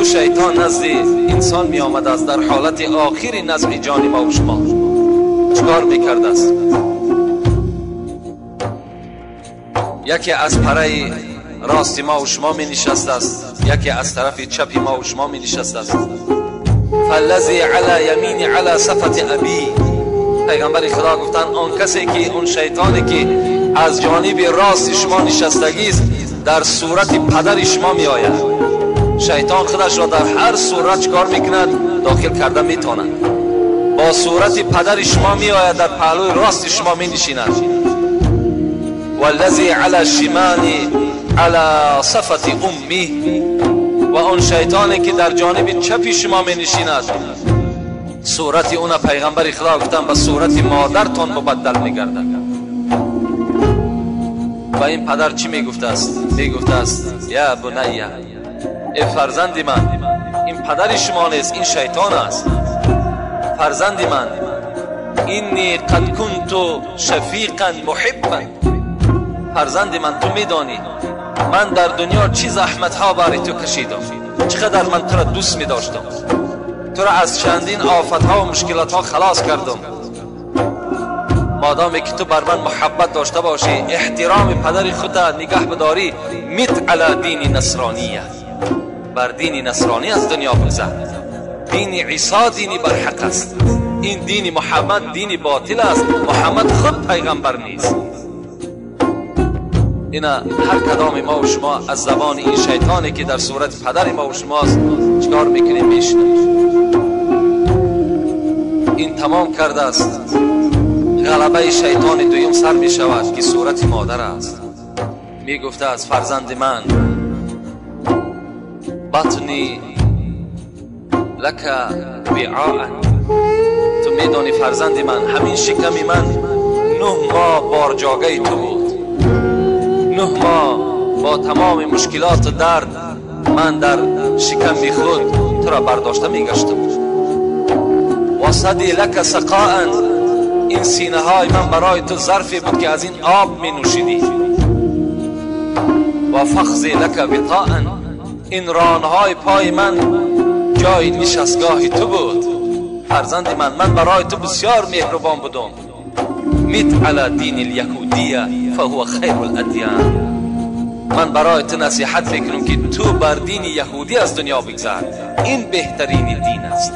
دو شیطان نزد انسان می آمده است در حالت آخری نزع جان ما و شما. چکار می کرده است؟ یکی از پره راست ما و شما می نشست است، یکی از طرف چپ ما و شما می نشست است. فالذی علی یمین علی صفت ابی، پیغمبر خدا گفتن آن کسی که اون شیطانی که از جانب راست شما نشستگی است در صورت پدر شما می آید. شیطان خودش را در هر صورت چکار میکند؟ داخل کرده میتواند. با صورت پدر شما می آید، در پهلوی راست شما می نشیند. والذی علی شمال علی صفت امی، و اون شیطانی که در جانب چپ شما می نشیند صورت اون پیغمبر خدا گفتن به صورت مادرتان مبدل می گردد. و این پدر چی می گفته است؟ می گفته است یا بنیه، ای فرزند من، این پدر شما نیست، این شیطان است. فرزند من، اینی قد کنت شفیقا محبا، فرزند من تو میدانی من در دنیا چی زحمت ها برای تو کشیدم، چقدر من تو را دوست می داشتم، تو را از چندین آفت ها و مشکلات ها خلاص کردم. مادامی که تو بر من محبت داشته باشی، احترام پدر خودت نگه بداری، میت علی دین نصرانیه، بر دین نصرانی از دنیا بگذر. دین عیسی دینی بر حق است، این دین محمد دینی باطل است. محمد خود پیغمبر نیست. اینا هر کدام ما و شما از زبان این شیطانی که در صورت پدر ما و شماست چکار میکنیم؟ میشنیم. این تمام کرده است، غلبه شیطان دویم سر می شود که صورت مادر است. می گفته است فرزند من، بطنی لک وعاء، تو می دانی فرزند من همین شکم من 9 ماه بارجاگه تو بود. 9 ماه با تمام مشکلات و درد من در شکم خود تو را برداشته می گشتم. و صدی لک سقاء، این سینه های من برای تو ظرفی بود که از این آب می نوشیدی. و فخذ لک وطاء، این رانهای پای من جای نشستگاه تو بود. فرزند من برای تو بسیار مهربان بودم. میت علی دین الیهودیه فهو خیر الادیان، من برای تو نصیحت میکنم که تو بر دین یهودی از دنیا بگذر، این بهترین دین است.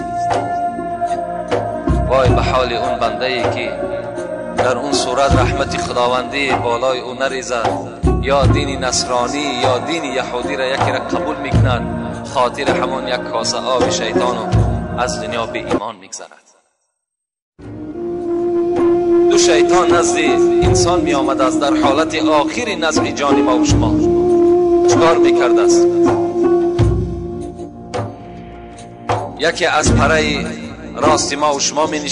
وای به حال اون بنده ای که در اون صورت رحمت خداوندی بالای او نریزد، یا دین نصرانی یا دین یهودی را یکی را قبول میکند، خاطر همون یک کاسه آب شیطان از دنیا به ایمان میگذرد. دو شیطان نزد انسان می آمده است در حالت آخری نزع جان ما و شما. چکار میکرده است؟ یکی از پره راست ما و شما می